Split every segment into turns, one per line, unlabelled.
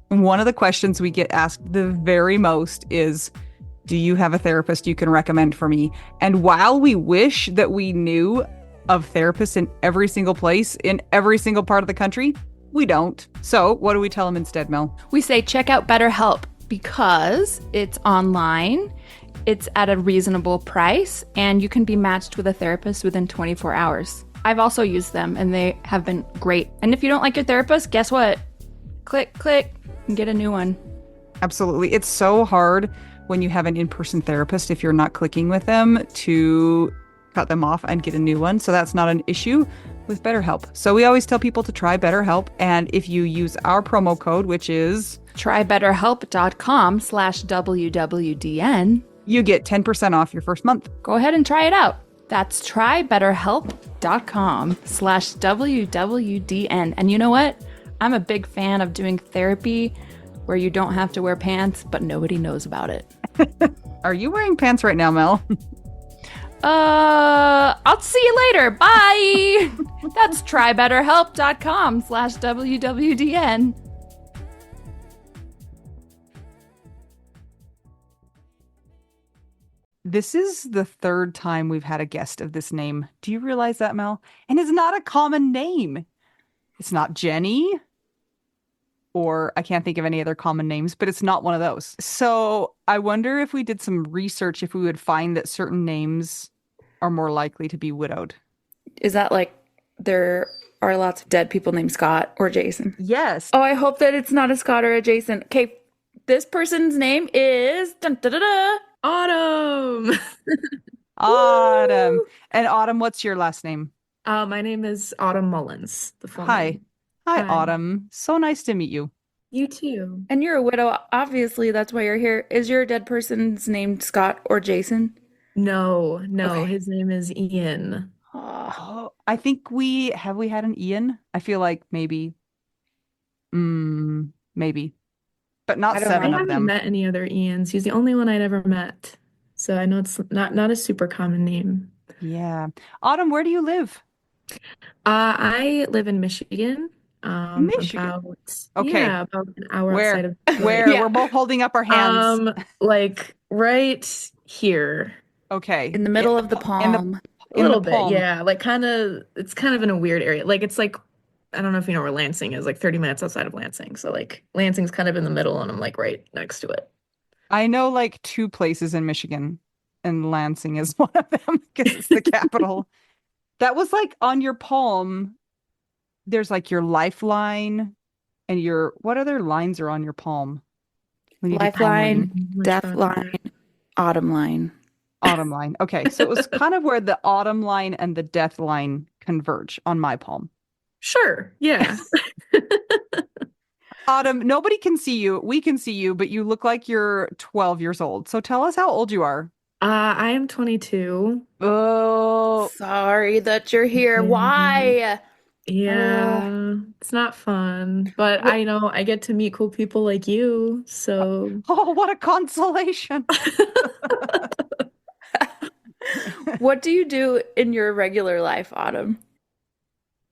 One of the questions we get asked the very most is, do you have a therapist you can recommend for me? And while we wish that we knew of therapists in every single place, in every single part of the country, we don't. So what do we tell them instead, Mel?
We say check out BetterHelp because it's online, it's at a reasonable price, and you can be matched with a therapist within 24 hours. I've also used them and they have been great. And if you don't like your therapist, guess what? Click, and get a new one.
Absolutely. It's so hard when you have an in-person therapist, if you're not clicking with them, to cut them off and get a new one. So that's not an issue with BetterHelp. So we always tell people to try BetterHelp. And if you use our promo code, which is
trybetterhelp.com/WWDN,
you get 10% off your first month.
Go ahead and try it out. That's trybetterhelp.com/WWDN. And you know what? I'm a big fan of doing therapy where you don't have to wear pants, but nobody knows about it.
Are you wearing pants right now, Mel?
I'll see you later. Bye. That's trybetterhelp.com/WWDN.
This is the third time we've had a guest of this name. Do you realize that, Mel? And it's not a common name. It's not Jenny, or I can't think of any other common names, but it's not one of those. So I wonder if we did some research, if we would find that certain names are more likely to be widowed.
Is that like there are lots of dead people named Scott or Jason?
Yes.
Oh, I hope that it's not a Scott or a Jason. Okay, this person's name is
Autumn.
Autumn. And Autumn, what's your last name?
My name is Autumn Mullins. The full
Hi.
name.
Hi,
Hi.
Autumn. So nice to meet you.
You too.
And you're a widow. Obviously, that's why you're here. Is your dead person's named Scott or Jason?
No,
Okay.
his name is Ian.
Oh, I think we had an Ian? I feel like maybe. Maybe. But not
I don't
I
seven
know.
of
haven't
them.
met any other Ians. He's the only one I'd ever met. So I know it's not a super common name.
Yeah. Autumn, where do you live?
I live in Michigan.
Michigan. Okay.
About an hour outside
Where?
of Detroit.
Where?
Yeah.
We're both holding up our hands.
Like right here.
Okay.
In the middle of the
in the
palm.
A
in the
little bit,
palm.
yeah. It's kind of in a weird area. Like it's like I don't know if you know where Lansing is, like 30 minutes outside of Lansing. So like Lansing's kind of in the middle and I'm like right next to it.
I know like two places in Michigan, and Lansing is one of them because it's the capital. That was like on your palm. There's like your lifeline and what other lines are on your palm when you do palm
Lifeline,
reading?
death line, autumn line.
Autumn line. Okay, so it was kind of where the autumn line and the death line converge on my palm.
Sure. Yeah.
Autumn, nobody can see you. We can see you, but you look like you're 12 years old. So tell us how old you are.
I am 22.
Oh,
Sorry that you're here.
Mhm.
Why?
Yeah, it's not fun, but
What-
I know I get to meet cool people like you, so
oh, what a consolation.
What do you do in your regular life, Autumn?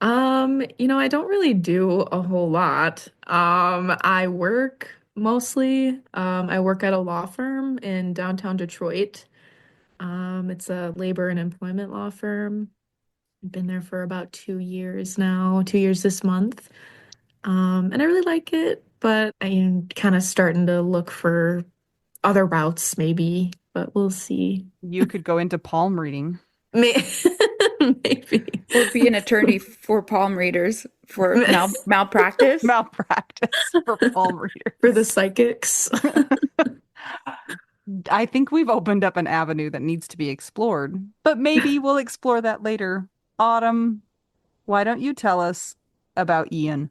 I don't really do a whole lot. I work mostly. I work at a law firm in downtown Detroit. It's a labor and employment law firm. I've been there for about 2 years now, 2 years this month. And I really like it, but I am kind of starting to look for other routes, maybe, but we'll see.
You could go into palm reading.
May- Maybe.
Or be an attorney for palm readers for malpractice?
Malpractice for palm readers.
For the psychics.
I think we've opened up an avenue that needs to be explored, but maybe we'll explore that later. Autumn, why don't you tell us about Ian?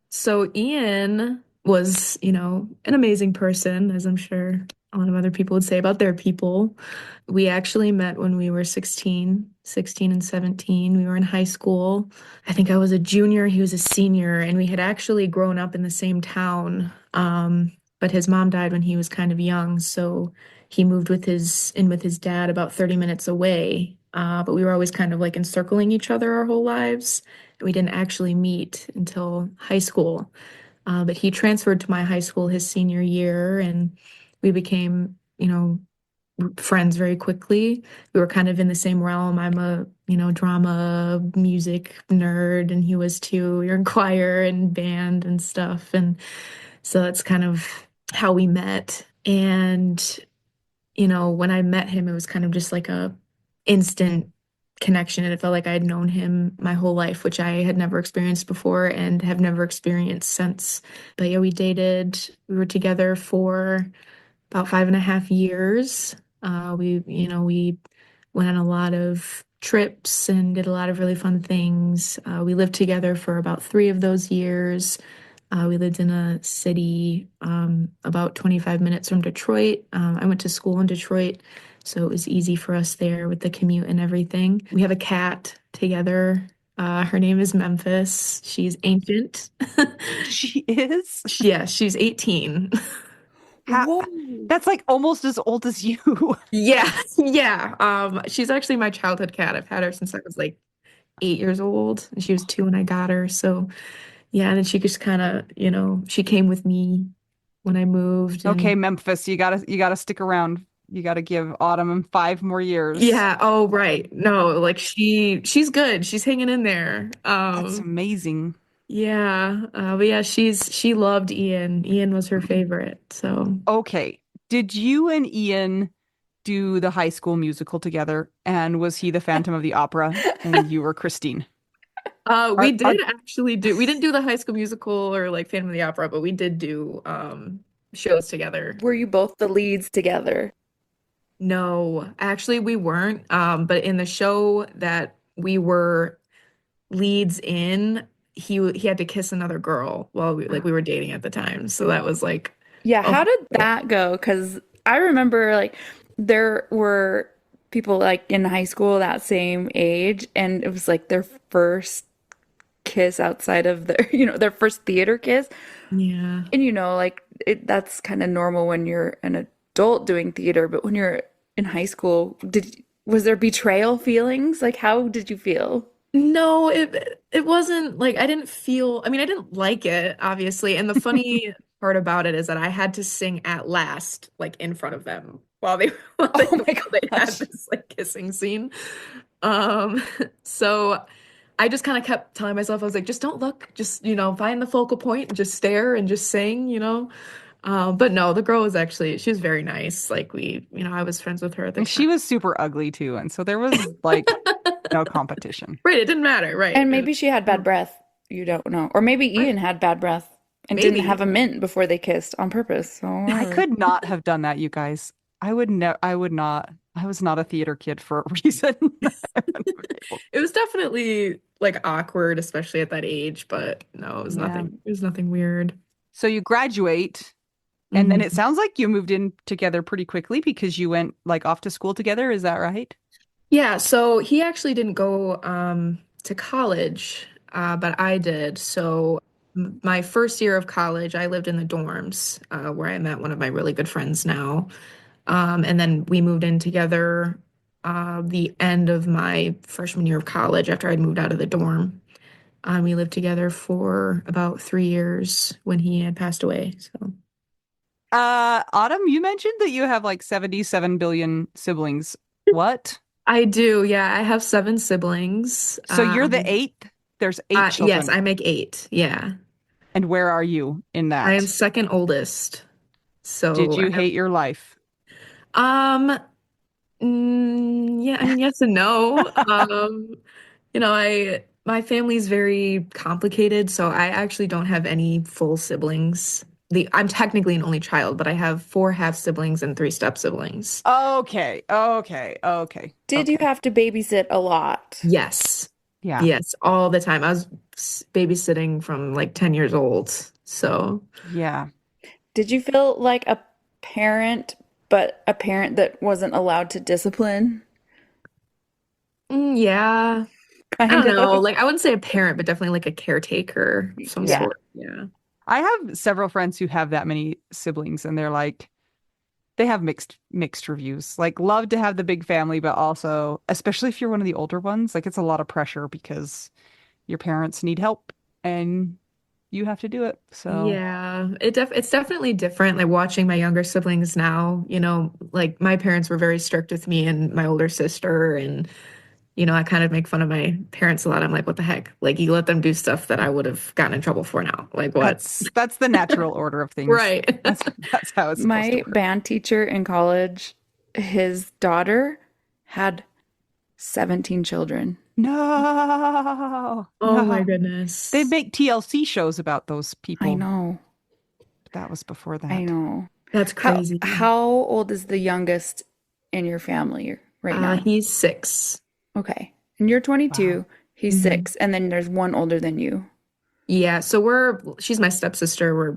So Ian was, an amazing person, as I'm sure a lot of other people would say about their people. We actually met when we were 16 and 17. We were in high school. I think I was a junior, he was a senior, and we had actually grown up in the same town. But his mom died when he was kind of young, so he moved with his dad about 30 minutes away. But we were always kind of like encircling each other our whole lives. We didn't actually meet until high school. But he transferred to my high school his senior year, and we became, friends very quickly. We were kind of in the same realm. I'm a, drama, music nerd, and he was too. We were in choir and band and stuff. And so that's kind of how we met. And, when I met him, it was kind of just like a instant connection. And it felt like I had known him my whole life, which I had never experienced before and have never experienced since. But yeah, we dated. We were together for about 5.5 years. We went on a lot of trips and did a lot of really fun things. We lived together for about 3 of those years. We lived in a city about 25 minutes from Detroit. I went to school in Detroit, so it was easy for us there with the commute and everything. We have a cat together. Her name is Memphis. She's ancient.
She is?
Yeah, she's 18.
How,
Whoa.
that's like almost as old as you.
Yeah, yeah. She's actually my childhood cat. I've had her since I was like 8 years old, and she was two when I got her. So yeah, and then she just kind of, she came with me when I moved,
Okay,
and
Memphis, you gotta stick around. You gotta give Autumn 5 more years.
yeah. Oh, right. No, like she's good. She's hanging in there.
That's amazing.
Yeah. But yeah, she loved Ian. Ian was her favorite. So
Okay. Did you and Ian do the High School Musical together? And was he the Phantom of the Opera and you were Christine?
we
Are
did actually do we didn't do the High School Musical or like Phantom of the Opera, but we did do shows together.
Were you both the leads together?
No, actually we weren't. But in the show that we were leads in, he had to kiss another girl while we were dating at the time. So that was like
Yeah,
a
how
whole-
did that go? Because I remember like there were people like in high school that same age, and it was like their first kiss outside of their, their first theater kiss.
yeah.
And like that's kind of normal when you're an adult doing theater, but when you're in high school, was there betrayal feelings? Like how did you feel?
No, it wasn't like I didn't feel, I mean, I didn't like it, obviously. And the funny part about it is that I had to sing at last, like in front of them while they
Oh my
while they had
gosh.
this like kissing scene. Um, so I just kind of kept telling myself, I was like, just don't look, just, find the focal point and just stare and just sing. But no, the girl was actually, she was very nice. Like I was friends with her at the
and
time.
she was super ugly too, and so there was like no competition.
Right, it didn't matter, right?
And maybe she had bad breath. You don't know. Or maybe
Right.
Ian had bad breath and didn't have
Maybe.
a mint before they kissed on purpose. So,
I could not have done that, you guys. I would not. I was not a theater kid for a reason. I wouldn't have been able-
It was definitely like awkward, especially at that age, but no,
Yeah.
it was nothing weird.
So you graduate, and then it
Mhm.
sounds like you moved in together pretty quickly because you went like off to school together. Is that right?
Yeah, so he actually didn't go to college, but I did. So my first year of college, I lived in the dorms, where I met one of my really good friends now. And then we moved in together the end of my freshman year of college after I'd moved out of the dorm. We lived together for about 3 years when he had passed away. So
Autumn, you mentioned that you have like 77 billion siblings. What?
I do, yeah. I have seven siblings.
So you're the eighth? There's eight
Yes,
children.
I make eight. Yeah.
And where are you in
I am
that?
second oldest.
Did
So I
you
have,
hate your life?
um, yeah, I mean, yes and no. My family's very complicated, so I actually don't have any full siblings. I'm technically an only child, but I have four half siblings and three step siblings.
Okay, okay, okay,
did you
okay.
have to babysit a lot?
Yes.
Yeah,
Yes, all the time. I was babysitting from like 10 years old. So,
yeah.
Did you feel like a parent, but a parent that wasn't allowed to discipline?
yeah. I
Kind
don't know.
of.
Like, I wouldn't say a parent, but definitely like a caretaker of some
Yeah.
sort. Yeah.
I have several friends who have that many siblings and they're like they have mixed reviews. Like love to have the big family, but also especially if you're one of the older ones, like it's a lot of pressure because your parents need help and you have to do it. So
Yeah, it's definitely different. Like watching my younger siblings now, like my parents were very strict with me and my older sister, and I kind of make fun of my parents a lot. I'm like, what the heck? Like you let them do stuff that I would have gotten in trouble for now. Like what?
that's the natural order of things.
Right.
That's how it's supposed to
My
work.
band teacher in college, his daughter had 17 children.
No,
Oh my
no. They
goodness.
make TLC shows about those
I
people.
know.
That was before
I
that.
know.
That's
How
crazy.
how old is the youngest in your family right now?
He's 6.
Okay. And you're
Wow.
22, he's
Hmm.
6, and then there's one older than you.
Yeah, so she's my stepsister. We're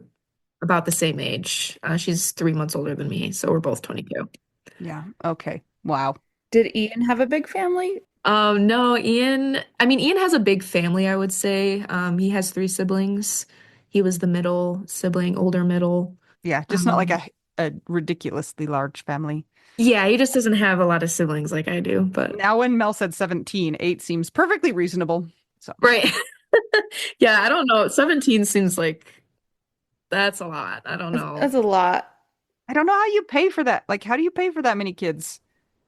about the same age. She's 3 months older than me, so we're both 22.
Yeah. Okay. Wow.
Did Ian have a big family?
No, Ian has a big family, I would say. He has 3 siblings. He was the middle sibling, older middle.
Yeah, just not like
Um,
a ridiculously large family.
yeah, he just doesn't have a lot of siblings like I do, but
Now, when Mel said 17, 8 seems perfectly reasonable. So
right. Yeah, I don't know. 17 seems like that's a lot. I don't know.
That's a lot.
I don't know how you pay for that. Like, how do you pay for that many kids?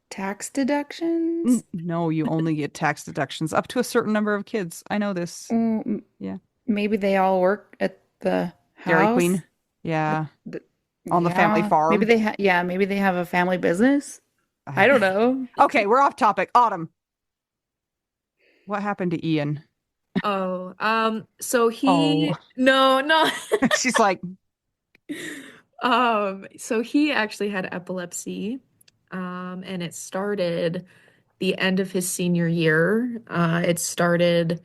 Tax deductions?
No, you only get tax deductions up to a certain number of kids. I know this.
Mm,
Yeah.
maybe they all work at the
Dairy
house.
Queen. Yeah.
The-
On the family
yeah,
farm.
maybe they have a family business. I don't know.
Okay, we're off topic. Autumn. What happened to Ian?
Oh, so
Oh,
no, no.
she's like,
So he actually had epilepsy, and it started the end of his senior year. It started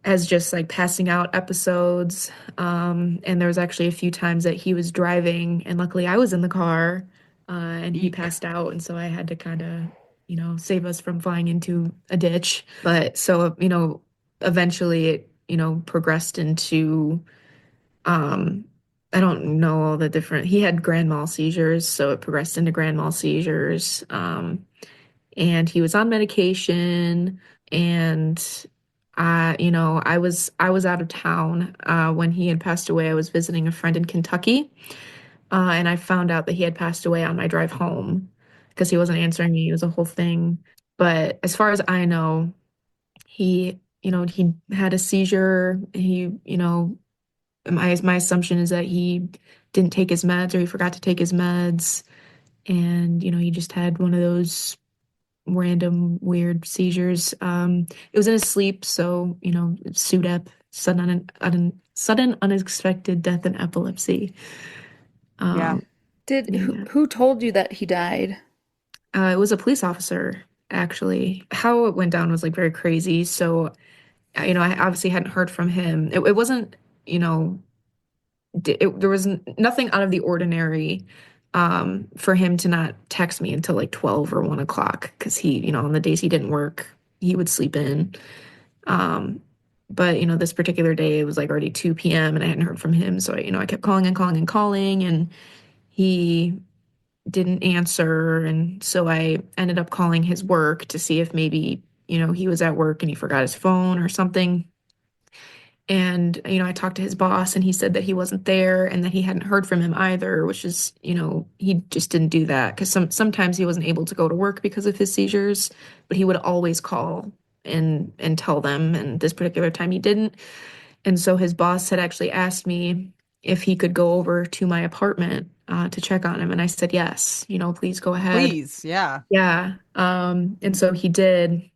as just like passing out episodes. And there was actually a few times that he was driving, and luckily I was in the car, and he
eek.
passed out, and so I had to kind of, save us from flying into a ditch. But so, eventually it, progressed into, um, I don't know all the different, he had grand mal seizures, so it progressed into grand mal seizures. And he was on medication, and I was out of town when he had passed away. I was visiting a friend in Kentucky, and I found out that he had passed away on my drive home because he wasn't answering me. It was a whole thing. But as far as I know, he had a seizure. My assumption is that he didn't take his meds, or he forgot to take his meds, and he just had one of those random weird seizures. It was in his sleep, so SUDEP, sudden unexpected death in epilepsy.
Yeah.
Um,
Did who
yeah,
who told you that he died?
it was a police officer actually. How it went down was like very crazy. So I obviously hadn't heard from him. It wasn't, you know, there was nothing out of the ordinary for him to not text me until like 12 or 1 o'clock because he, on the days he didn't work, he would sleep in. Um, but this particular day it was like already 2 p.m. and I hadn't heard from him. So I kept calling and calling and calling, and he didn't answer. And so I ended up calling his work to see if maybe, he was at work and he forgot his phone or something. And, I talked to his boss and he said that he wasn't there and that he hadn't heard from him either, which is, he just didn't do that because sometimes he wasn't able to go to work because of his seizures, but he would always call and tell them. And this particular time he didn't. And so his boss had actually asked me if he could go over to my apartment to check on him. And I said, yes, please go ahead.
Please. Yeah.
Yeah. And so he did.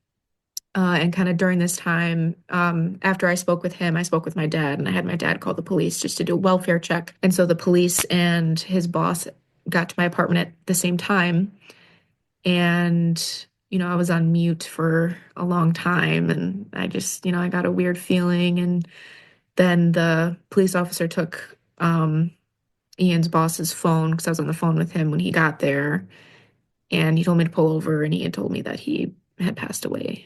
And kind of during this time, after I spoke with him, I spoke with my dad, and I had my dad call the police just to do a welfare check. And so the police and his boss got to my apartment at the same time. And, I was on mute for a long time, and I just, I got a weird feeling. And then the police officer took Ian's boss's phone because I was on the phone with him when he got there. And he told me to pull over, and he had told me that he had passed away.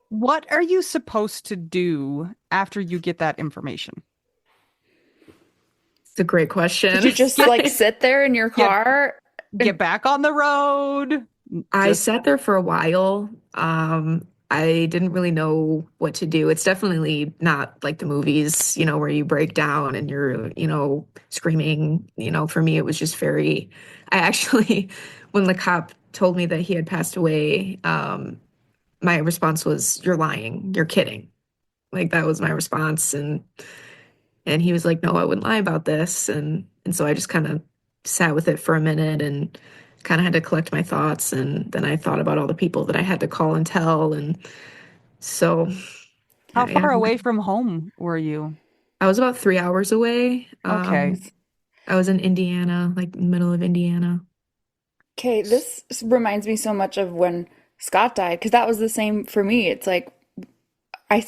What are you supposed to do after you get that information?
It's a great
Did
question.
you just like sit there in your
Get
car?
get back on the road?
I
Just
sat there for a while. I didn't really know what to do. It's definitely not like the movies, where you break down and you're, screaming. For me, it was just I actually, when the cop told me that he had passed away, my response was, "You're lying. You're kidding." Like that was my response. And he was like, "No, I wouldn't lie about this." And so I just kind of sat with it for a minute and kind of had to collect my thoughts. And then I thought about all the people that I had to call and tell. And so,
How
yeah,
far away from home were you?
I was about 3 hours away.
Okay.
I was in Indiana, like middle of Indiana.
Okay, this reminds me so much of when Scott died, because that was the same for me. It's like I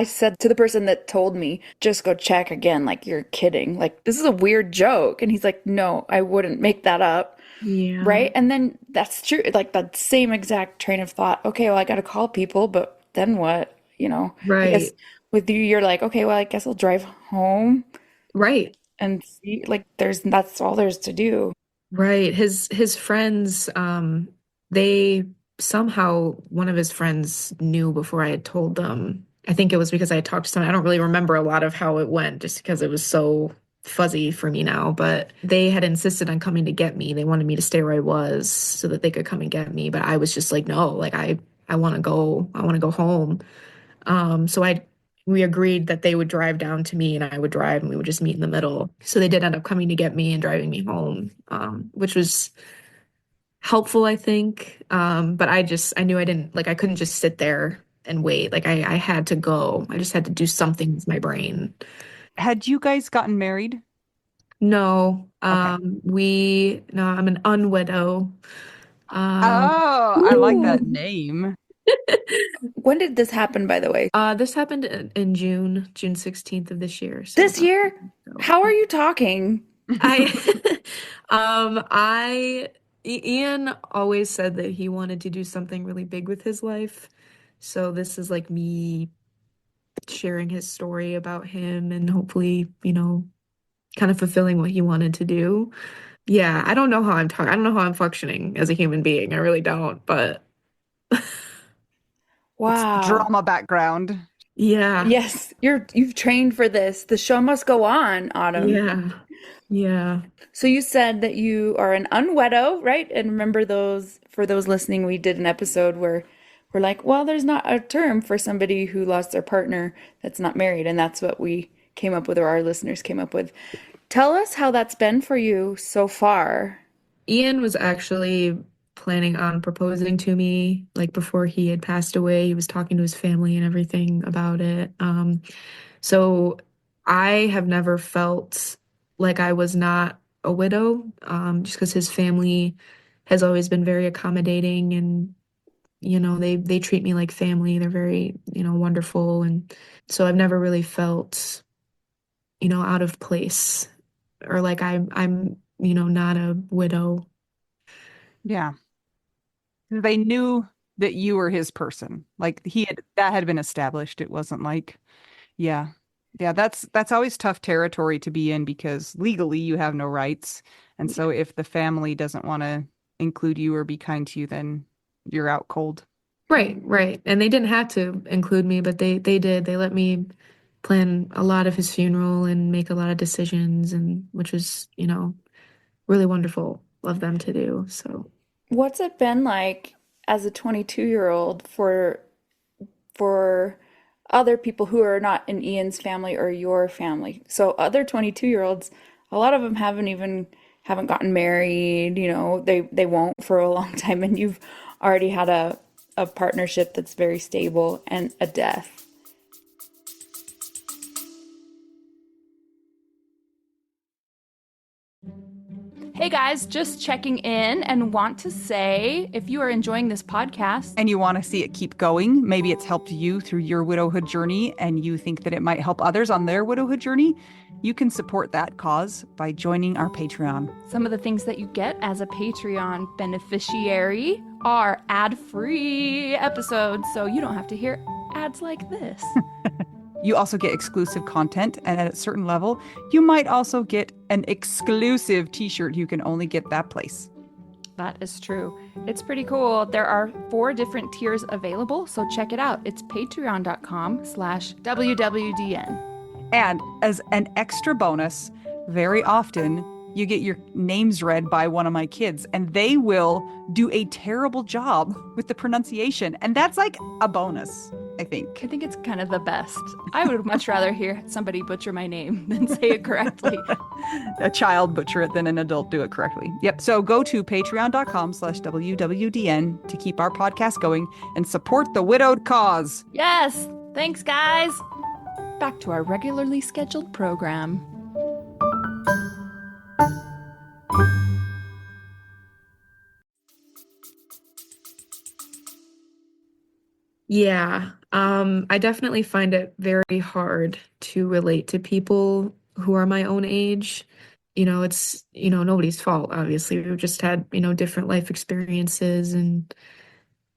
said to the person that told me, just go check again, like you're kidding. Like this is a weird joke. And he's like, no, I wouldn't make that up.
Yeah,
Right? And then that's true. Like that same exact train of thought. Okay, well, I got to call people, but then what? I guess
right,
with you, you're like, okay, well, I guess I'll drive home
right.
and see. Like that's all there's to do.
Right. His friends, they somehow one of his friends knew before I had told them. I think it was because I had talked to someone. I don't really remember a lot of how it went just because it was so fuzzy for me now, but they had insisted on coming to get me. They wanted me to stay where I was so that they could come and get me, but I was just like, no, like I want to go. I want to go home. So we agreed that they would drive down to me and I would drive and we would just meet in the middle. So they did end up coming to get me and driving me home, which was helpful, I think. But I knew I didn't like I couldn't just sit there and wait. Like I had to go. I just had to do something with my brain.
Had you guys gotten married?
No,
Okay.
no, I'm an un-wedow. Um,
Oh, I like that
Ooh.
name.
When did this happen, by the way?
this happened in June 16th of this year, so
This
about
year?
2 years ago.
How are you talking?
I, Ian always said that he wanted to do something really big with his life. So this is like me sharing his story about him and hopefully, kind of fulfilling what he wanted to do. Yeah, I don't know how I'm talking. I don't know how I'm functioning as a human being. I really don't, but
It's
Wow.
drama background.
yeah,
Yes, you've trained for this. The show must go on, Autumn.
yeah, yeah.
So you said that you are an unwedo, right? And remember those for those listening, we did an episode where we're like, well, there's not a term for somebody who lost their partner that's not married, and that's what we came up with, or our listeners came up with. Tell us how that's been for you so far.
Ian was actually planning on proposing to me like before he had passed away. He was talking to his family and everything about it. So I have never felt like I was not a widow, just because his family has always been very accommodating and they treat me like family. They're very, wonderful. And so I've never really felt, out of place or like I'm, not a widow.
Yeah. They knew that you were his person. Like that had been established. It wasn't like, yeah. Yeah, that's always tough territory to be in because legally you have no rights. And so if the family doesn't want to include you or be kind to you, then you're out cold.
Right, right. And they didn't have to include me, but they did. They let me plan a lot of his funeral and make a lot of decisions and which was, really wonderful of them to do. So,
What's it been like as a 22-year-old for other people who are not in Ian's family or your family? So other 22-year-olds, a lot of them haven't gotten married, they won't for a long time, and you've already had a partnership that's very stable and a death. Hey guys, just checking in and want to say if you are enjoying this podcast,
And you want to see it keep going, maybe it's helped you through your widowhood journey and you think that it might help others on their widowhood journey, you can support that cause by joining our Patreon.
some of the things that you get as a Patreon beneficiary are ad-free episodes, so you don't have to hear ads like this.
You also get exclusive content, and at a certain level, you might also get an exclusive t-shirt you can only get that place.
That is true. It's pretty cool. There are 4 different tiers available, so check it out. It's patreon.com/WWDN.
And as an extra bonus, very often you get your names read by one of my kids, and they will do a terrible job with the pronunciation. And that's like a bonus, I
I
think.
think it's kind of the best. I would much rather hear somebody butcher my name than say it correctly.
A child butcher it than an adult do it correctly. Yep. So go to patreon.com/WWDN to keep our podcast going and support the widowed cause.
Yes! Thanks, guys! Back to our regularly scheduled program.
Yeah, I definitely find it very hard to relate to people who are my own age. It's, nobody's fault, obviously. We've just had, different life experiences and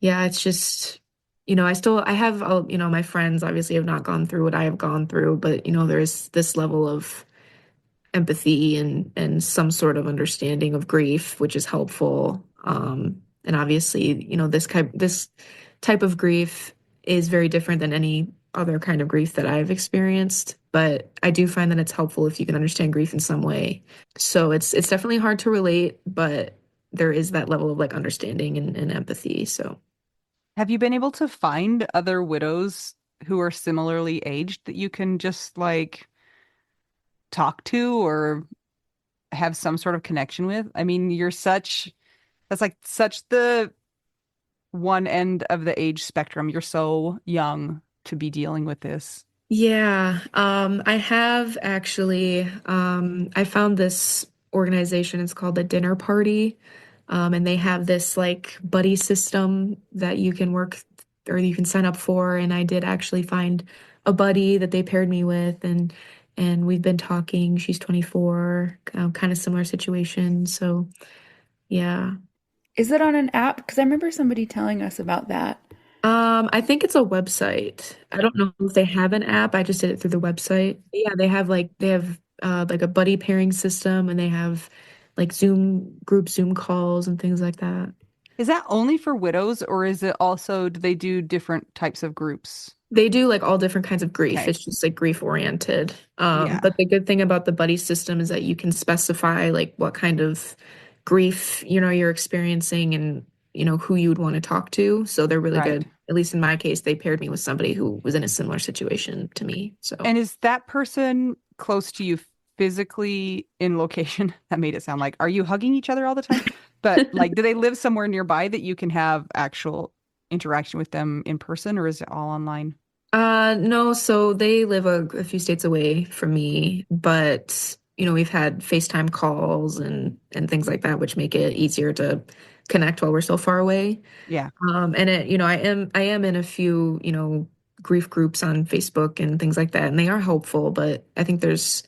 yeah, it's just, I have, my friends obviously have not gone through what I have gone through, but, there's this level of empathy and some sort of understanding of grief, which is helpful. And obviously, this type of grief is very different than any other kind of grief that I've experienced. But I do find that it's helpful if you can understand grief in some way. So it's definitely hard to relate, but there is that level of like understanding and empathy. So
Have you been able to find other widows who are similarly aged that you can just like talk to or have some sort of connection with? I mean, that's like such the one end of the age spectrum. You're so young to be dealing with this.
yeah, I have actually, I found this organization. It's called the Dinner Party. And they have this like buddy system that you can work or you can sign up for. And I did actually find a buddy that they paired me with, and we've been talking. She's 24, kind of similar situation. So yeah.
Is it on an app? Because I remember somebody telling us about that.
I think it's a website. I don't know if they have an app. I just did it through the website. Yeah, they have like a buddy pairing system, and they have like Zoom calls and things like that.
Is that only for widows, or is it also, do they do different types of groups?
They do like all different kinds of grief.
Okay.
It's just like grief oriented.
Yeah.
But the good thing about the buddy system is that you can specify like what kind of grief, you're experiencing and, who you would want to talk to. So they're really
Right.
good. At least in my case, they paired me with somebody who was in a similar situation to me. So
And is that person close to you physically in location? That made it sound like, are you hugging each other all the time? But like, do they live somewhere nearby that you can have actual interaction with them in person, or is it all online?
No, so they live a few states away from me, but we've had FaceTime calls and things like that, which make it easier to connect while we're so far away.
Yeah.
And I am in a few, grief groups on Facebook and things like that, and they are helpful, but I think there's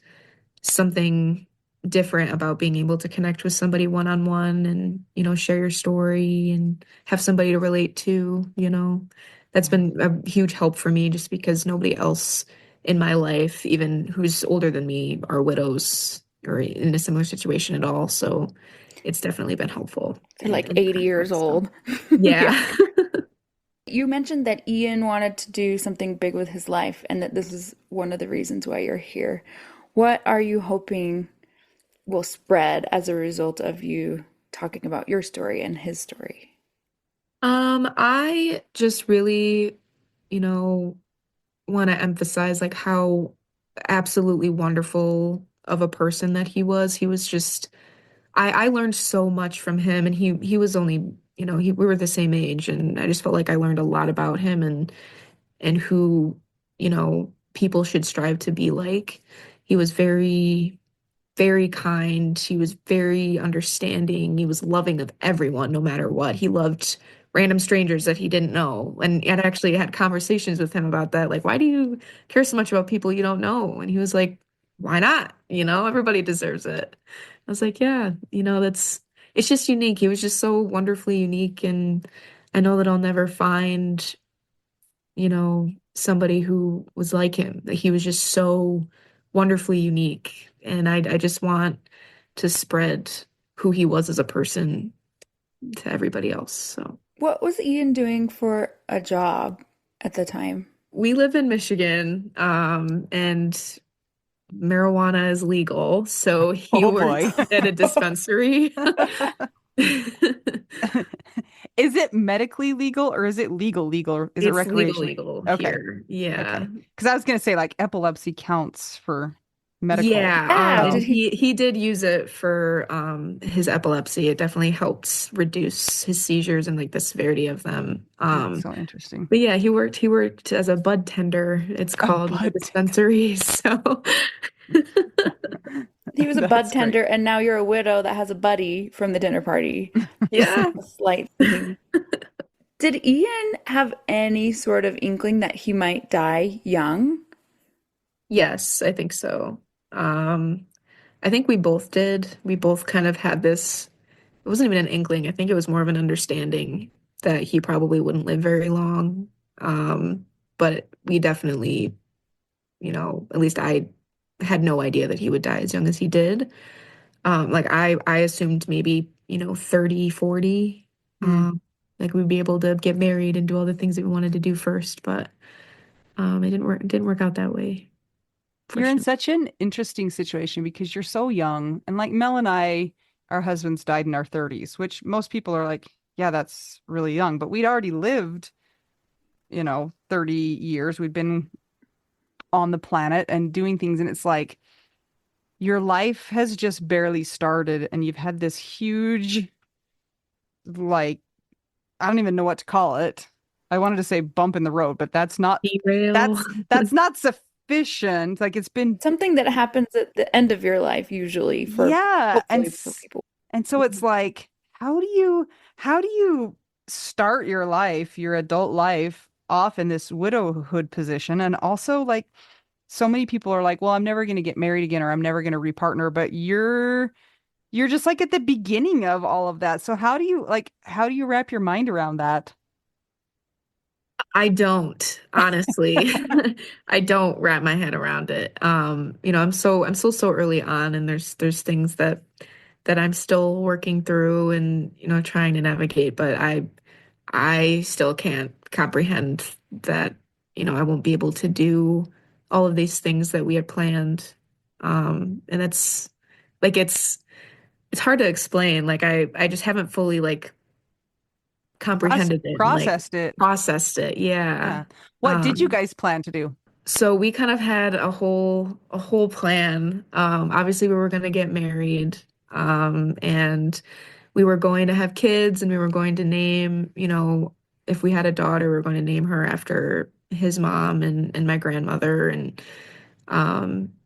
something different about being able to connect with somebody one on one and, share your story and have somebody to relate to. That's
Yeah.
been a huge help for me just because nobody else in my life, even who's older than me, are widows or in a similar situation at all. So it's definitely been helpful.
They're like
And
80 years
so,
old. Yeah.
yeah.
You mentioned that Ian wanted to do something big with his life and that this is one of the reasons why you're here. What are you hoping will spread as a result of you talking about your story and his story?
I just really, you know, want to emphasize like how absolutely wonderful of a person that he was. He was just I learned so much from him, and he was only, we were the same age, and I just felt like I learned a lot about him and who, people should strive to be like. He was very very kind. He was very understanding. He was loving of everyone, no matter what. He loved random strangers that he didn't know. And I'd actually had conversations with him about that. Like, why do you care so much about people you don't know? And he was like, why not? Everybody deserves it. I was like, yeah, it's just unique. He was just so wonderfully unique. And I know that I'll never find, somebody who was like him. That he was just so wonderfully unique. And I just want to spread who he was as a person. to everybody else. So
What was Ian doing for a job at the time?
we live in Michigan, and marijuana is legal. So he
Oh boy.
works at a dispensary.
Is it medically legal or is it legal? Or is it
It's
recreationally?
legal
Okay.
here. Yeah.
Okay. Because I was going to say like epilepsy counts for medical.
Yeah,
Yeah,
and
did
So,
he?
he did use it for his epilepsy. It definitely helps reduce his seizures and like the severity of them.
that's so interesting.
But yeah, he worked as a bud tender, it's
A
called, at the
bud tender.
dispensary. So
He was a bud
That's great.
tender, and now you're a widow that has a buddy from the dinner party. Just
yeah.
a slight theme. Did Ian have any sort of inkling that he might die young?
Yes, I think so. I think we both did. We both kind of had this, it wasn't even an inkling. I think it was more of an understanding that he probably wouldn't live very long. But we definitely, at least I had no idea that he would die as young as he did. Like I assumed maybe, 30, 40,
Hmm.
like we'd be able to get married and do all the things that we wanted to do first, but it didn't work out that way,
You're in
fortunately.
such an interesting situation because you're so young. And like Mel and I, our husbands died in our 30s, which most people are like, yeah, that's really young. But we'd already lived, 30 years. We'd been on the planet and doing things. And it's like your life has just barely started and you've had this huge, like, I don't even know what to call it. I wanted to say bump in the road, but
Derail.
that's not sufficient. Like it's been
Something that happens at the end of your life, usually for
yeah,
hopefully for people.
and so it's like how do you start your life, your adult life off in this widowhood position? And also like so many people are like, well, I'm never going to get married again or I'm never going to repartner, but you're just like at the beginning of all of that. So how do you wrap your mind around that?
I don't, honestly. I don't wrap my head around it. I'm still so early on, and there's things that I'm still working through and, trying to navigate, but I still can't comprehend that, I won't be able to do all of these things that we had planned. And it's like it's hard to explain. Like I just haven't fully like comprehended it and like
Processed it.
processed it. Yeah.
Yeah. What did you
Um,
guys plan to do?
so we kind of had a whole plan. Obviously we were going to get married. And we were going to have kids and we were going to name, if we had a daughter, we were going to name her after his mom and my grandmother. And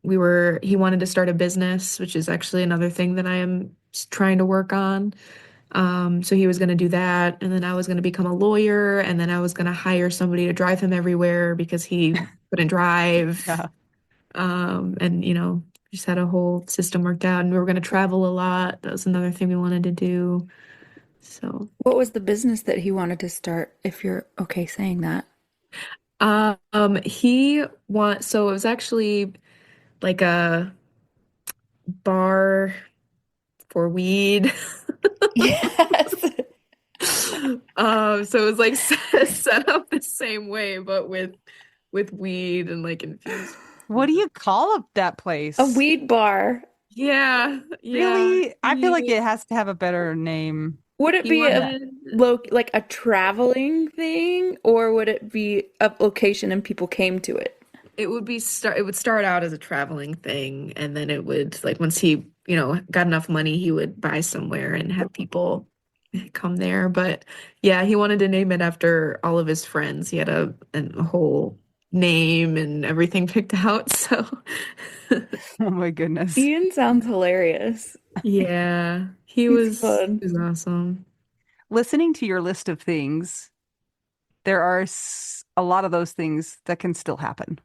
he wanted to start a business, which is actually another thing that I am trying to work on. So he was going to do that, and then I was going to become a lawyer, and then I was going to hire somebody to drive him everywhere because he couldn't drive.
Yeah.
And just had a whole system worked out, and we were going to travel a lot. That was another thing we wanted to do. So,
What was the business that he wanted to start, if you're okay saying that?
so it was actually like a bar for weed.
Yes.
So it was like set up the same way, but with weed and like infused.
What do you call up that
A
place?
weed bar.
Yeah, yeah.
Really? I feel like it has to have a better name.
Would it
He
be a
wanted
like a traveling thing, or would it be a location and people came to it?
it would start out as a traveling thing, and then it would like once he, got enough money, he would buy somewhere and have people come there. But yeah, he wanted to name it after all of his friends. He had a whole name and everything picked out. So
Oh my goodness.
Ian sounds hilarious.
yeah,
He's fun.
he was awesome.
Listening to your list of things, there are a lot of those things that can still happen,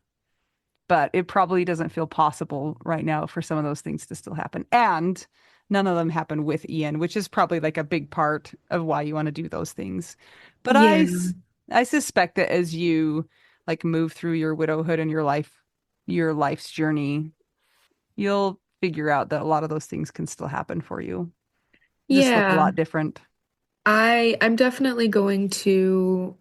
but it probably doesn't feel possible right now for some of those things to still happen. And none of them happen with Ian, which is probably like a big part of why you want to do those things. But
Yeah.
I suspect that as you like move through your widowhood and your life's journey, you'll figure out that a lot of those things can still happen for you. Just look a
Yeah.
lot different.
I'm definitely going to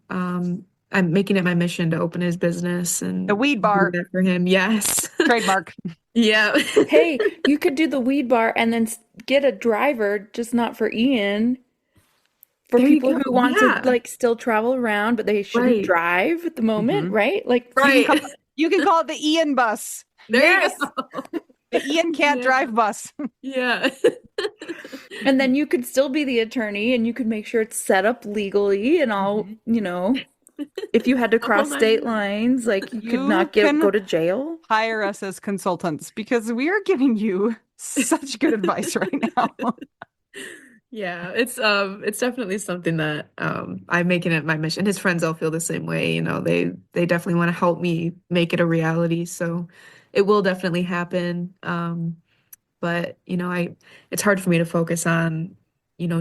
I'm making it my mission to open his business
The
and
weed
do
bar,
that for him. Yes.
trademark.
Yeah.
Hey, you could do the weed bar and then get a driver, just not for Ian, for
There you
people
go.
who want to
Yeah.
like still travel around, but they shouldn't
Right.
drive at the moment,
Hmm.
right? Like,
You can
Right.
call you can call it the Ian bus,
There you
yes.
go.
the Ian can't
Yeah.
drive bus.
Yeah.
And then you could still be the attorney and you could make sure it's set up legally and all,
Mhm.
if you had to
Oh
cross
my
state
God.
lines, like you could
You
not go
can
to jail.
hire us as consultants because we are giving you such good advice right now.
Yeah, it's definitely something that I'm making it my mission. His friends all feel the same way, they definitely want to help me make it a reality. So it will definitely happen. But I it's hard for me to focus on,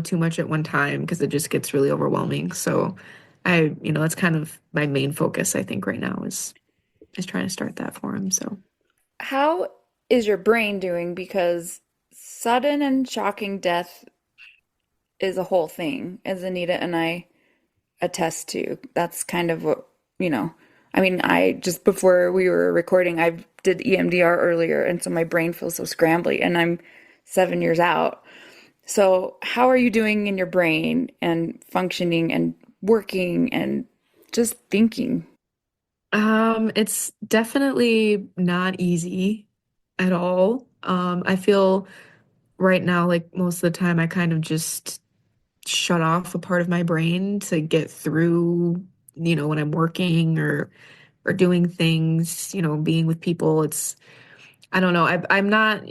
too much at one time because it just gets really overwhelming. So that's kind of my main focus, I think, right now is trying to start that for him. So
How is your brain doing? Because sudden and shocking death is a whole thing, as Anita and I attest to. That's kind of what, you know, I mean, I just before we were recording, I did EMDR earlier, and so my brain feels so scrambly, and I'm 7 years out. So, how are you doing in your brain and functioning and working and just thinking?
it's definitely not easy at all. I feel right now, like most of the time, I kind of just shut off a part of my brain to get through, when I'm working or doing things, being with people. I don't know. I'm not,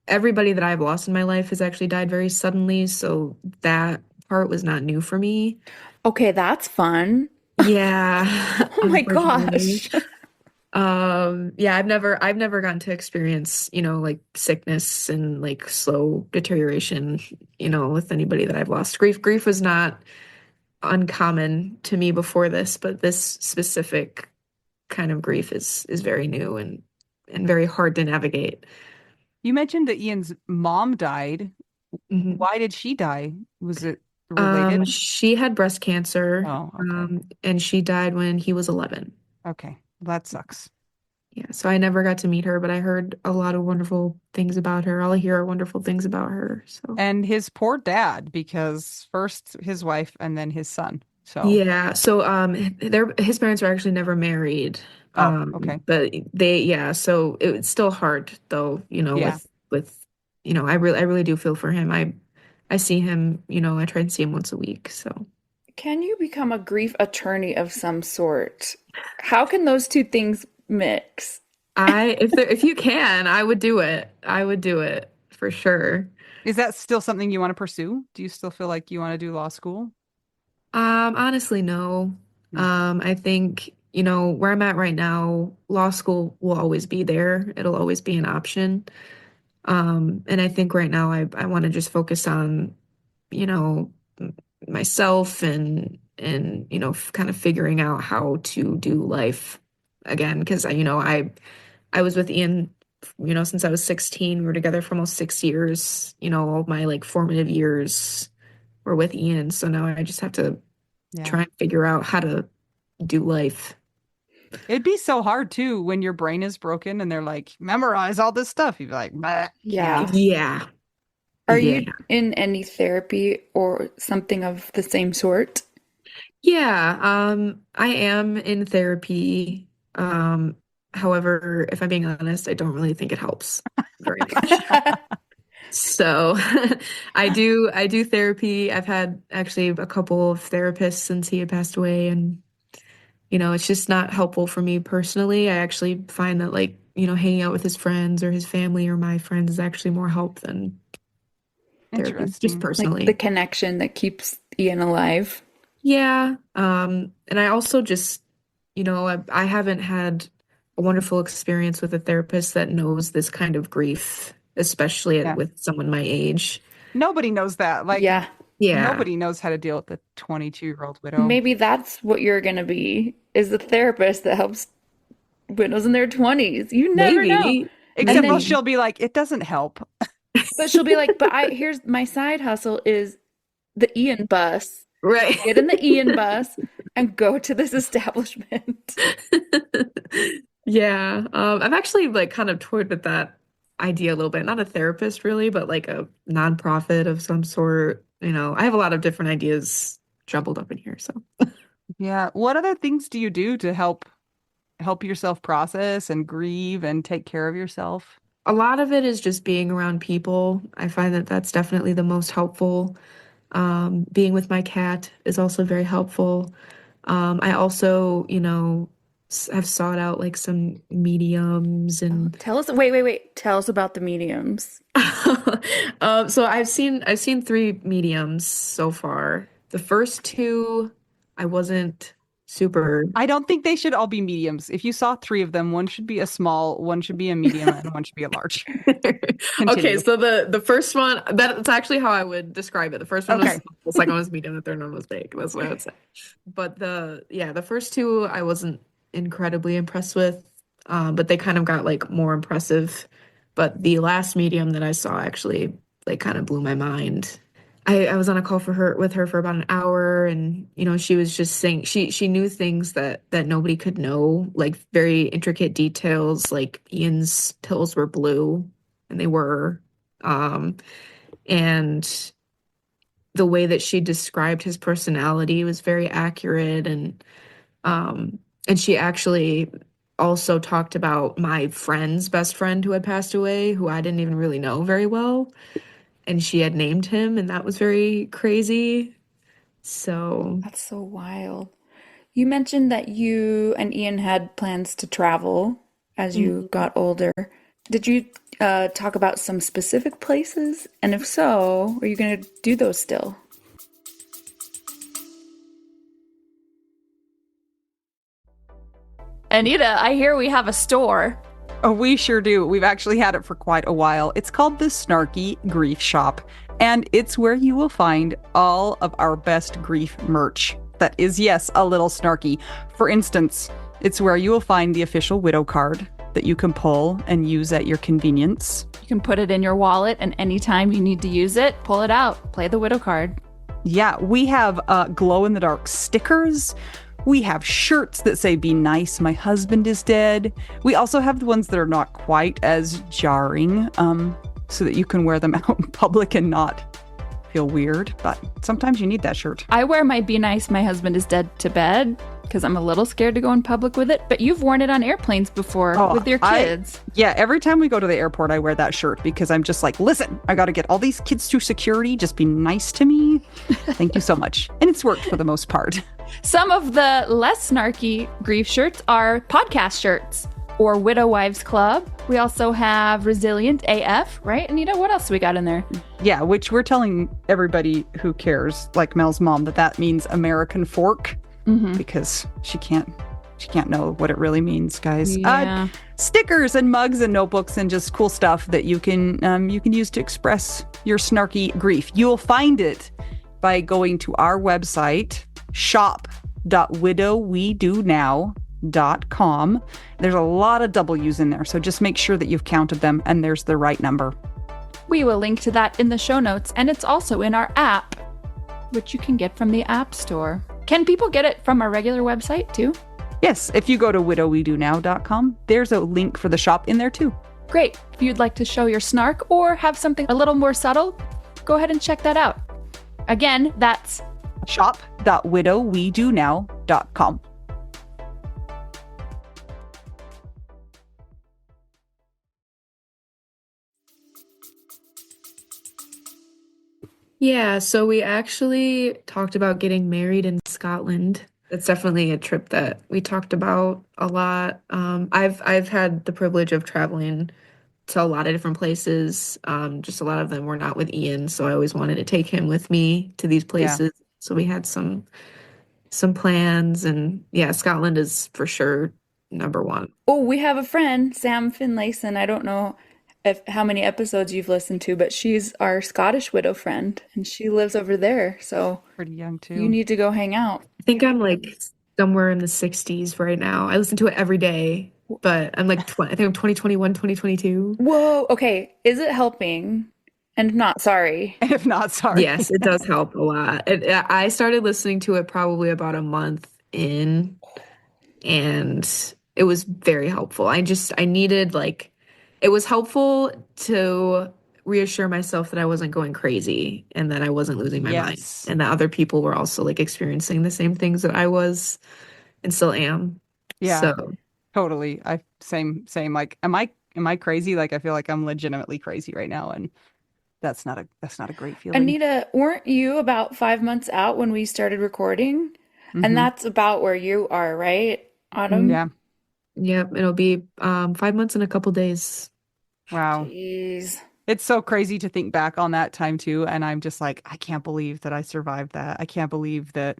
everybody that I've lost in my life has actually died very suddenly, so that part was not new for me.
Okay, that's fun.
Yeah,
Oh my
unfortunately.
gosh.
Yeah, I've never gotten to experience, like sickness and like slow deterioration, with anybody that I've lost. Grief was not uncommon to me before this, but this specific kind of grief is very new and very hard to navigate.
You mentioned that Ian's mom died.
Mhm.
Why did she die? Was it related?
She had breast cancer,
Oh, okay.
and she died when he was 11.
Okay. That sucks.
Yeah, so I never got to meet her, but I heard a lot of wonderful things about her. All I hear are wonderful things about her. So,
And his poor dad, because first his wife and then his son. So,
yeah, so his parents were actually never married.
oh, okay.
But yeah, so it's still hard though,
Yeah.
with I really do feel for him. I see him, I try and see him once a week. So,
Can you become a grief attorney of some sort? How can those two things mix?
if you can, I would do it. I would do it for sure.
Is that still something you want to pursue? Do you still feel like you want to do law school?
Honestly, no.
Hmm.
I think, where I'm at right now, law school will always be there. It'll always be an option. And I think right now I want to just focus on, you know, myself and kind of figuring out how to do life again because I was with Ian, since I was 16. We were together for almost 6 years. All my like formative years were with Ian. So now I just have to
Yeah.
try and figure out how to do life.
It'd be so hard too when your brain is broken and they're like, memorize all this stuff. You'd be like, "Bleh,
Yeah.
can't."
Yeah.
Are
Yeah.
you in any therapy or something of the same sort?
Yeah. I am in therapy. However, if I'm being honest, I don't really think it helps very much. So I do therapy. I've had actually a couple of therapists since he had passed away, and it's just not helpful for me personally. I actually find that like, hanging out with his friends or his family or my friends is actually more help than therapy, just
Interesting.
Like the
personally.
connection that keeps Ian alive.
Yeah. And I also just, I haven't had a wonderful experience with a therapist that knows this kind of grief, especially
Yeah.
with someone my age.
Nobody knows that. Like,
Yeah.
Yeah,
nobody knows how to deal with the 22-year-old widow.
Maybe that's what you're gonna be, is the therapist that helps widows in their 20s. You never know.
maybe,
And
Except for
then,
maybe.
she'll be like, it doesn't help.
but she'll be like, but here's my side hustle is the Ian bus,
Right.
get in the Ian bus, and go to this establishment.
Yeah. I've actually like kind of toyed with that idea a little bit. Not a therapist really, but like a nonprofit of some sort. I have a lot of different ideas jumbled up in here. So
Yeah. What other things do you do to help yourself process and grieve and take care of yourself?
a lot of it is just being around people. I find that that's definitely the most helpful. Being with my cat is also very helpful. I also, have sought out like some mediums
Oh,
and
tell us, wait. Tell us about the mediums.
so I've seen three mediums so far. The first two, I wasn't super.
I don't think they should all be mediums. If you saw three of them, one should be a small, one should be a medium, and one should be a large.
Okay,
Continue.
so the first one, that's actually how I would describe it. The first one was
Okay.
small, the second one was medium, the third one was big. That's what I would say. But the first two I wasn't incredibly impressed with. But they kind of got like more impressive. But the last medium that I saw actually like kind of blew my mind. I was on a call with her for about an hour, and she was just saying she knew things that nobody could know, like very intricate details, like Ian's pills were blue, and they were. Um, and the way that she described his personality was very accurate, um, and she actually also talked about my friend's best friend who had passed away, who I didn't even really know very well, and she had named him, and that was very crazy. So,
That's so wild. You mentioned that you and Ian had plans to travel as you
mhm.
got older. Did you talk about some specific places? And if so, are you going to do those still? Anita, I hear we have a store.
Oh, we sure do. We've actually had it for quite a while. It's called the Snarky Grief Shop, and it's where you will find all of our best grief merch. That is, yes, a little snarky. For instance, it's where you will find the official widow card that you can pull and use at your convenience.
You can put it in your wallet, and anytime you need to use it, pull it out, play the widow card.
Yeah, we have glow in the dark stickers. We have shirts that say, "Be nice, my husband is dead." We also have the ones that are not quite as jarring, so that you can wear them out in public and not feel weird. But sometimes you need that shirt.
I wear my Be Nice, My Husband is Dead to bed because I'm a little scared to go in public with it, but you've worn it on airplanes before
Oh,
with your kids.
Yeah, every time we go to the airport, I wear that shirt because I'm just like, listen, I got to get all these kids through security. Just be nice to me. Thank you so much. And it's worked for the most part.
Some of the less snarky grief shirts are podcast shirts or Widow Wives Club. We also have Resilient AF, right, Anita? What else we got in there?
Yeah, which we're telling everybody who cares, like Mel's mom, that means American fork because she can't know what it really means, guys.
Yeah.
Stickers and mugs and notebooks and just cool stuff that you can use to express your snarky grief. You'll find it by going to our website, shop.widowwedonow.com. There's a lot of W's in there, so just make sure that you've counted them and there's the right number.
We will link to that in the show notes, and it's also in our app, which you can get from the App Store. Can people get it from our regular website too?
Yes, if you go to widowwedonow.com, there's a link for the shop in there too.
Great. If you'd like to show your snark or have something a little more subtle, go ahead and check that out. Again, that's
shop.widowwedonow.com.
Yeah, so we actually talked about getting married in Scotland. That's definitely a trip that we talked about a lot. I've had the privilege of traveling to a lot of different places. Just a lot of them were not with Ian, so I always wanted to take him with me to these
Yeah.
places. So we had some plans, and yeah, Scotland is for sure number one.
Oh, we have a friend, Sam Finlayson. I don't know if how many episodes you've listened to, but she's our Scottish widow friend, and she lives over there. So
Pretty young
you
too.
need to go hang out.
I think I'm like somewhere in the 60s right now. I listen to it every day, but I'm like 20, I think I'm 2021, 2022.
Whoa. Okay. Is it helping And not sorry.
If not, sorry.
Yes, it does help a lot. I started listening to it probably about a month in, and it was very helpful. I needed like, it was helpful to reassure myself that I wasn't going crazy and that I wasn't losing my mind
Yes.
and that other people were also like experiencing the same things that I was and still am.
Yeah,
So,
totally. I same like am I crazy? Like I feel like I'm legitimately crazy right now and that's not a great feeling.
Anita, weren't you about 5 months out when we started recording? And
Hmm.
that's about where you are, right?
mhm.
Autumn?
Yeah.
Yep, it'll be 5 months and a couple days.
Wow.
Jeez.
It's so crazy to think back on that time too, and I'm just like, I can't believe that I survived that. I can't believe that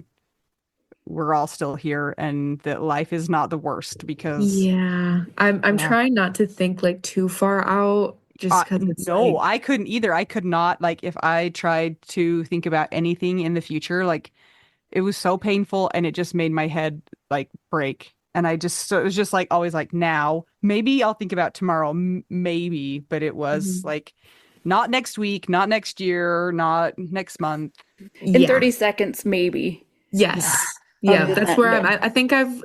we're all still here and that life is not the worst because
Yeah, I'm
yeah.
trying not to think like too far out just because it's
No,
like,
I couldn't either. I could not like if I tried to think about anything in the future, like it was so painful and it just made my head like break. And I just so it was just like always like now, maybe I'll think about tomorrow, maybe, but it was
mhm.
like not next week, not next year, not next month.
In
Yeah.
30 seconds, maybe.
Yeah.
Yes. Yeah,
Other
that's
than,
where I'm.
yeah.
I think I'm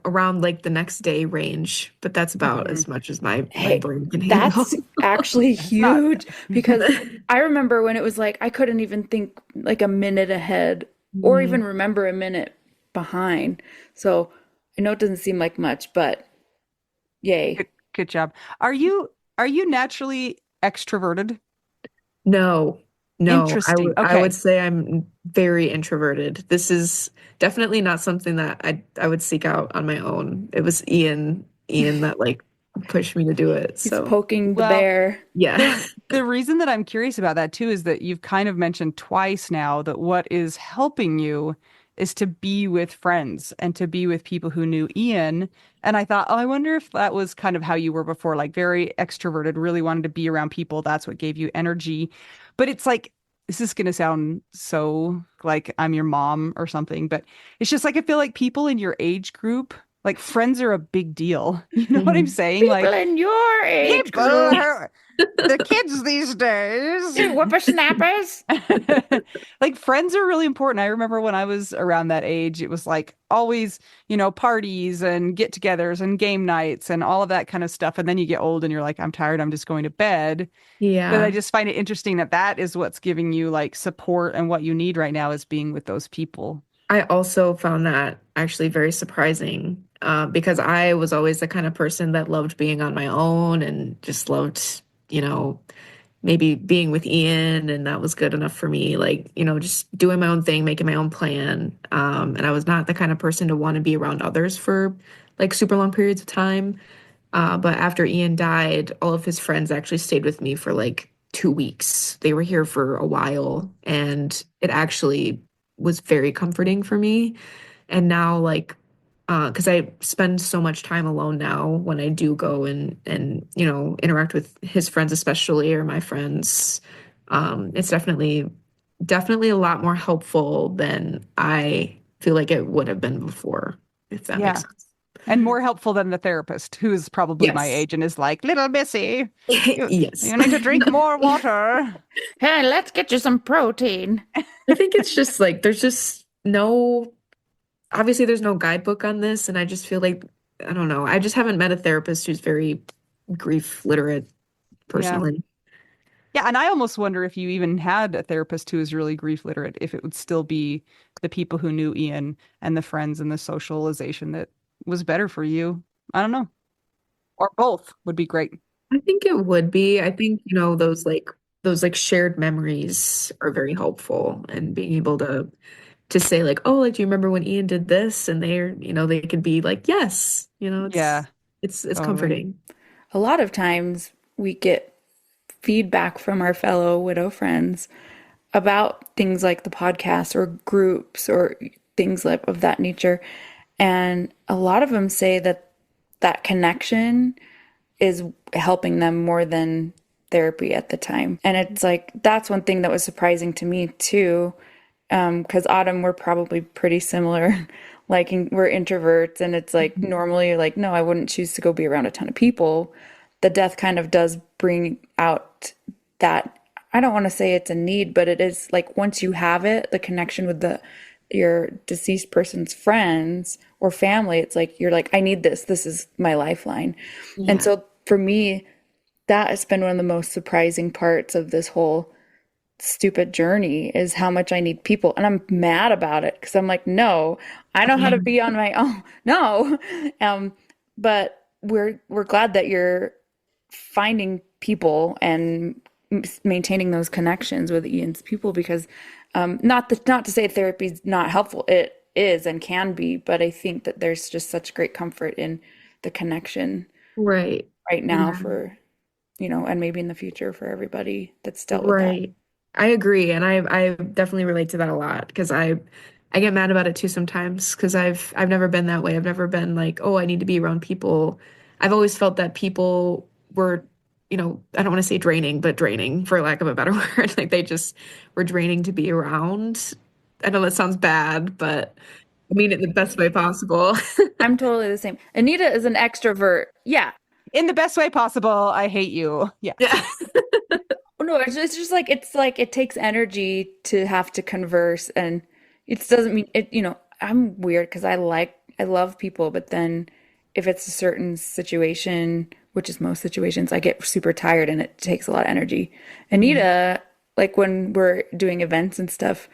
around like the next day range, but that's about
Mhm.
as much as my
Hey,
brain can handle.
that's actually
That's not.
huge because I remember when it was like I couldn't even think like a minute ahead or
Mhm.
even remember a minute behind. So I know it doesn't seem like much, but yay.
Good job. Are you naturally extroverted?
No, no,
Interesting.
I would
Okay.
say I'm very introverted. This is definitely not something that I would seek out on my own. It was Ian that like pushed me to do it.
He's
So
poking the
Well,
bear.
yeah.
the reason that I'm curious about that too is that you've kind of mentioned twice now that what is helping you is to be with friends and to be with people who knew Ian. And I thought, oh, I wonder if that was kind of how you were before, like very extroverted, really wanted to be around people. That's what gave you energy. But it's like, this is going to sound so like I'm your mom or something, but it's just like I feel like people in your age group, like friends are a big deal. You know what I'm
Mhm.
saying?
People
Like,
in your age
people
group,
the kids these days.
you whippersnappers.
Like friends are really important. I remember when I was around that age, it was like always, parties and get-togethers and game nights and all of that kind of stuff. And then you get old and you're like, I'm tired, I'm just going to bed. But I
Yeah.
just find it interesting that that is what's giving you like support and what you need right now is being with those people.
I also found that actually very surprising because I was always the kind of person that loved being on my own and just loved, you know, maybe being with Ian, and that was good enough for me. Like, just doing my own thing, making my own plan. And I was not the kind of person to want to be around others for like super long periods of time. But after Ian died, all of his friends actually stayed with me for like 2 weeks. They were here for a while, and it actually was very comforting for me. And now, like, because I spend so much time alone now when I do go and interact with his friends, especially or my friends, it's definitely a lot more helpful than I feel like it would have been before, if that makes
Yeah.
sense.
And more helpful than the therapist, who is probably my
Yes.
age and is like, little Missy, you
Yes.
you need to drink more water.
Hey, let's get you some protein.
I think it's just like there's just no, obviously there's no guidebook on this, and I just feel like I don't know. I just haven't met a therapist who's very grief literate
Yeah.
personally.
Yeah, and I almost wonder if you even had a therapist who is really grief literate, if it would still be the people who knew Ian and the friends and the socialization that was better for you. I don't know. Or both would be great.
I think it would be. I think, those like shared memories are very helpful and being able to say like, oh, like do you remember when Ian did this? And they could be like, yes,
Yeah,
it's
totally.
comforting.
A lot of times we get feedback from our fellow widow friends about things like the podcast or groups or things like of that nature. And a lot of them say that that connection is helping them more than therapy at the time. And it's like that's one thing that was surprising to me too, because Autumn, we're probably pretty similar. Like we're introverts, and it's like
Mhm.
normally you're like, no, I wouldn't choose to go be around a ton of people. The death kind of does bring out that I don't want to say it's a need, but it is like once you have it, the connection with the your deceased person's friends or family, it's like you're like, I need this. This is my lifeline. And
Yeah.
so for me, that has been one of the most surprising parts of this whole stupid journey is how much I need people. And I'm mad about it because I'm like, no, I know how to be on my own. No. Um, but we're glad that you're finding people and maintaining those connections with Ian's people because not to say therapy is not helpful. It is and can be, but I think that there's just such great comfort in the connection
Right.
right now
Yeah.
for, and maybe in the future for everybody that's dealt with that.
Right. I agree, and I definitely relate to that a lot because I get mad about it too sometimes because I've never been that way. I've never been like, oh, I need to be around people. I've always felt that people were, I don't want to say draining, but draining for lack of a better word. Like they just were draining to be around. I know that sounds bad, but I mean it in the best way possible.
I'm totally the same. Anita is an extrovert. Yeah.
In the best way possible. I hate you. Yes.
Yeah.
Oh, no, it's just like it takes energy to have to converse and it doesn't mean it, I'm weird because I love people, but then if it's a certain situation, which is most situations, I get super tired and it takes a lot of energy. Anita, like when we're doing events and stuff,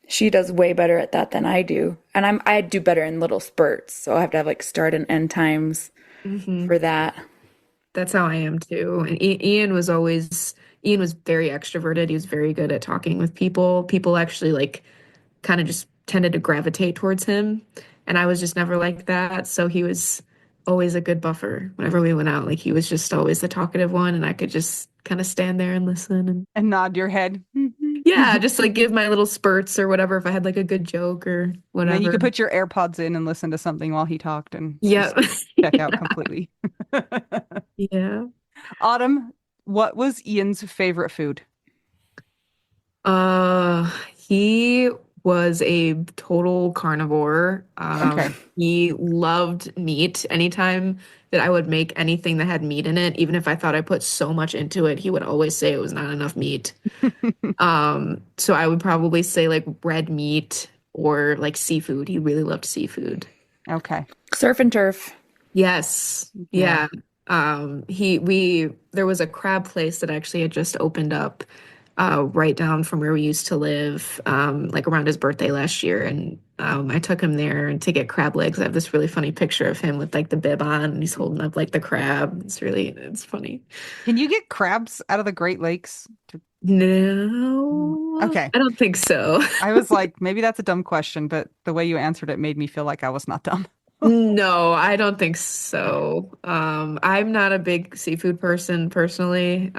she does way better at that than I do. And I do better in little spurts, so I have to have like start and end times
hmm
for that.
That's how I am too. And Ian was very extroverted. He was very good at talking with people. People actually like kind of just tended to gravitate towards him. And I was just never like that. So he was always a good buffer whenever we went out. Like he was just always the talkative one and I could just kind of stand there and listen and
And nod your head.
yeah, just like give my little spurts or whatever if I had like a good joke or
And then you
whatever.
could put your AirPods in and listen to something while he talked and
Yeah.
just check out completely.
Yeah.
Autumn, what was Ian's favorite food?
He was a total carnivore.
Okay.
He loved meat. Anytime that I would make anything that had meat in it, even if I thought I put so much into it, he would always say it was not enough meat. So I would probably say like red meat or like seafood. He really loved seafood.
Okay.
Surf and turf.
Yes.
Yeah.
Yeah. There was a crab place that actually had just opened up right down from where we used to live, like around his birthday last year. And I took him there and to get crab legs. I have this really funny picture of him with like the bib on and he's holding up like the crab. It's funny.
Can you get crabs out of the Great Lakes?
No,
Okay.
I don't think so.
I was like, maybe that's a dumb question, but the way you answered it made me feel like I was not dumb.
No, I don't think so. I'm not a big seafood person personally.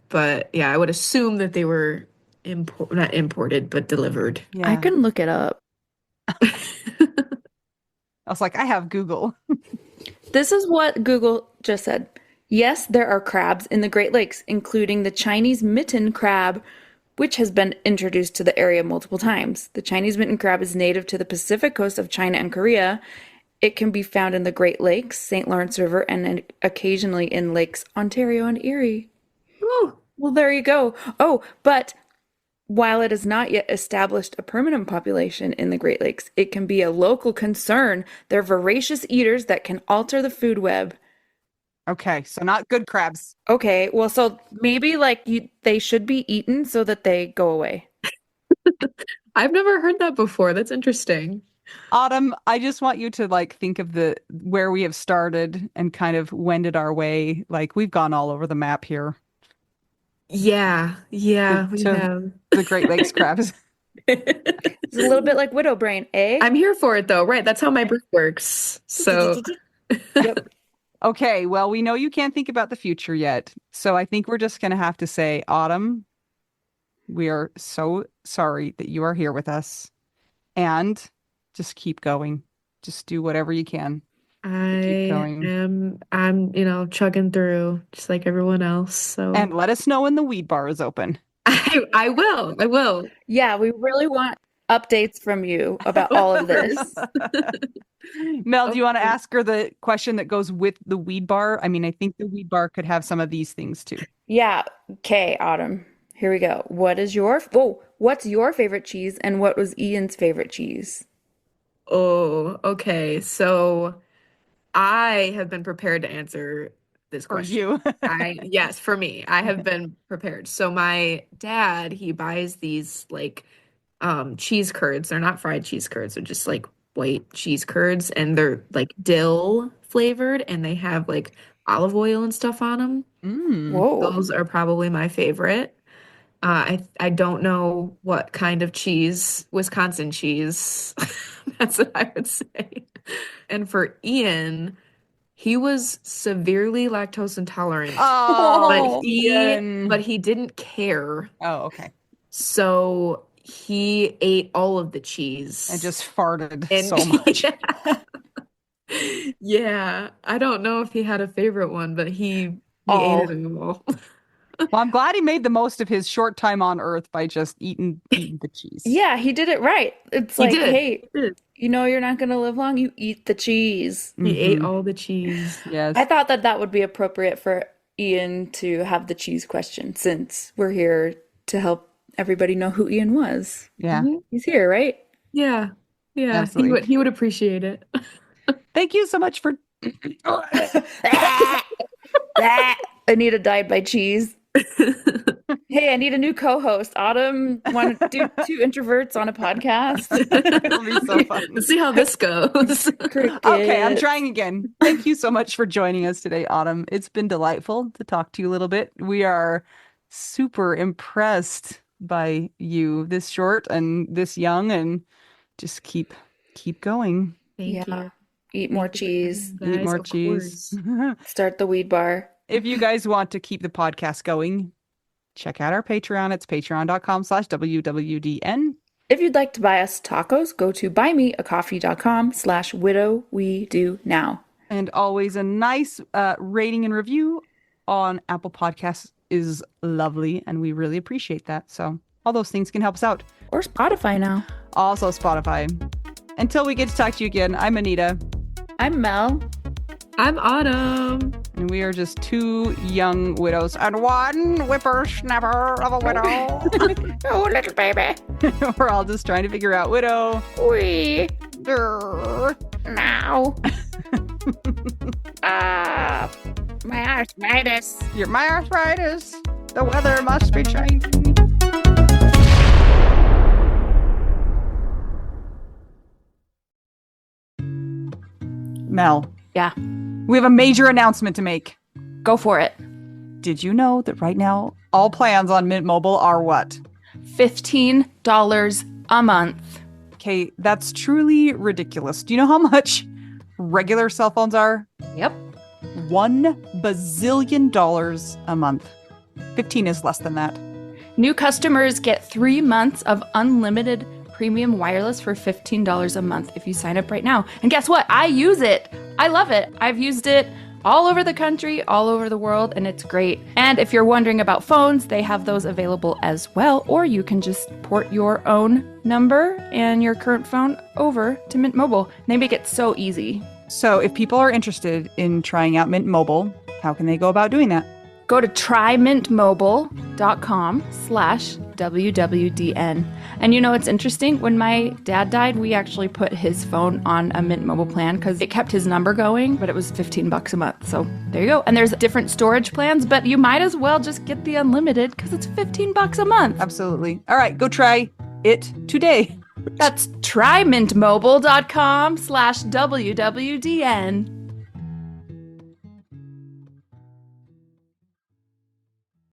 But yeah, I would assume that they were not imported, but delivered.
I
Yeah.
can look it up.
I was like, I have Google.
This is what Google just said. Yes, there are crabs in the Great Lakes, including the Chinese mitten crab, which has been introduced to the area multiple times. The Chinese mitten crab is native to the Pacific coast of China and Korea. It can be found in the Great Lakes, St. Lawrence River, and occasionally in Lakes Ontario and Erie.
Oh,
Well, there you go. Oh, but while it has not yet established a permanent population in the Great Lakes, it can be a local concern. They're voracious eaters that can alter the food web.
Okay. So not good crabs.
Okay, well, so maybe they should be eaten so that they go away.
I've never heard that before. That's interesting.
Autumn, I just want you to like think of the where we have started and kind of wended our way. Like we've gone all over the map here
Yeah, yeah, we
to
have.
the Great Lakes crabs.
It's a little bit like widow brain, eh?
I'm here for it though, right? That's how my brain works. So,
Yep.
Okay, well, we know you can't think about the future yet. So I think we're just going to have to say, Autumn, we are so sorry that you are here with us. And just keep going. Just do whatever you can to keep going.
chugging through just like everyone else. So
And let us know when the weed bar is open.
I will. I will.
Yeah, we really want updates from you about all of this.
Mel, do you want to
Okay.
ask her the question that goes with the weed bar? I mean, I think the weed bar could have some of these things too.
Yeah, okay, Autumn. Here we go. What's your favorite cheese and what was Ian's favorite cheese?
Oh, okay. So I have been prepared to answer this
For
question.
you.
Yes, for me, I have been prepared. So my dad, he buys these like cheese curds. They're not fried cheese curds, they're just like white cheese curds and they're like dill flavored and they have like olive oil and stuff on them.
Mm.
Whoa.
Those are probably my favorite. I don't know what kind of cheese, Wisconsin cheese. That's what I would say. And for Ian, he was severely lactose intolerant, but
Oh,
he but
Ian.
he didn't care.
Oh, okay.
So he ate all of the
I
cheese.
just farted
And
so much.
yeah, I don't know if he had a favorite one, but he ate it
Oh.
all.
Well, I'm glad he made the most of his short time on Earth by just eating the cheese.
Yeah, he did it right. It's
He
like,
did.
hey,
He did.
you know you're not going to live long, you eat the cheese.
He ate
Hmm.
all the cheese.
I
Yes.
thought that that would be appropriate for Ian to have the cheese question since we're here to help everybody know who Ian was.
Yeah,
Mhm.
He's here, right?
Yeah. Yeah,
absolutely.
he would appreciate it.
Thank you so much for.
Anita died by cheese. Hey, I need a new co-host. Autumn, want to do two introverts on a podcast?
It'll be so fun.
Let's see how this goes.
Okay, I'm
Cricket.
trying again. Thank you so much for joining us today, Autumn. It's been delightful to talk to you a little bit. We are super impressed by you this short and this young, and just keep going.
Thank
Yeah.
you.
Eat more
Thank you for
cheese.
coming,
Eat
guys.
more
Of
cheese.
course.
Start the weed bar.
If you guys want to keep the podcast going, check out our Patreon. It's patreon.com/WWDN.
If you'd like to buy us tacos, go to buymeacoffee.com/widow we do now.
And always a nice rating and review on Apple Podcasts is lovely, and we really appreciate that. So all those things can help us out.
Or Spotify now.
Also Spotify. Until we get to talk to you again, I'm Anita,
I'm Mel.
I'm Autumn.
and we are just two young widows and one whippersnapper of a widow.
Oh, little baby.
We're all just trying to figure out widow.
We
Grr.
now. My arthritis.
My arthritis. The weather must be changing. Mel,
Yeah,
we have a major announcement to make.
go for it.
Did you know that right now all plans on Mint Mobile are what?
$15 a month.
Okay, that's truly ridiculous. Do you know how much regular cell phones are?
Yep.
$1 bazillion a month. 15 is less than that.
New customers get 3 months of unlimited premium wireless for $15 a month if you sign up right now. And guess what? I use it. I love it. I've used it all over the country, all over the world, and it's great. And if you're wondering about phones, they have those available as well, or you can just port your own number and your current phone over to Mint Mobile. They make it so easy.
So if people are interested in trying out Mint Mobile, how can they go about doing that?
Go to trymintmobile.com/WWDN. And you know, it's interesting. When my dad died, we actually put his phone on a Mint Mobile plan because it kept his number going, but it was $15 a month. So there you go. And there's different storage plans, but you might as well just get the unlimited because it's $15 a month.
Absolutely. All right, go try it today.
That's trymintmobile.com/WWDN.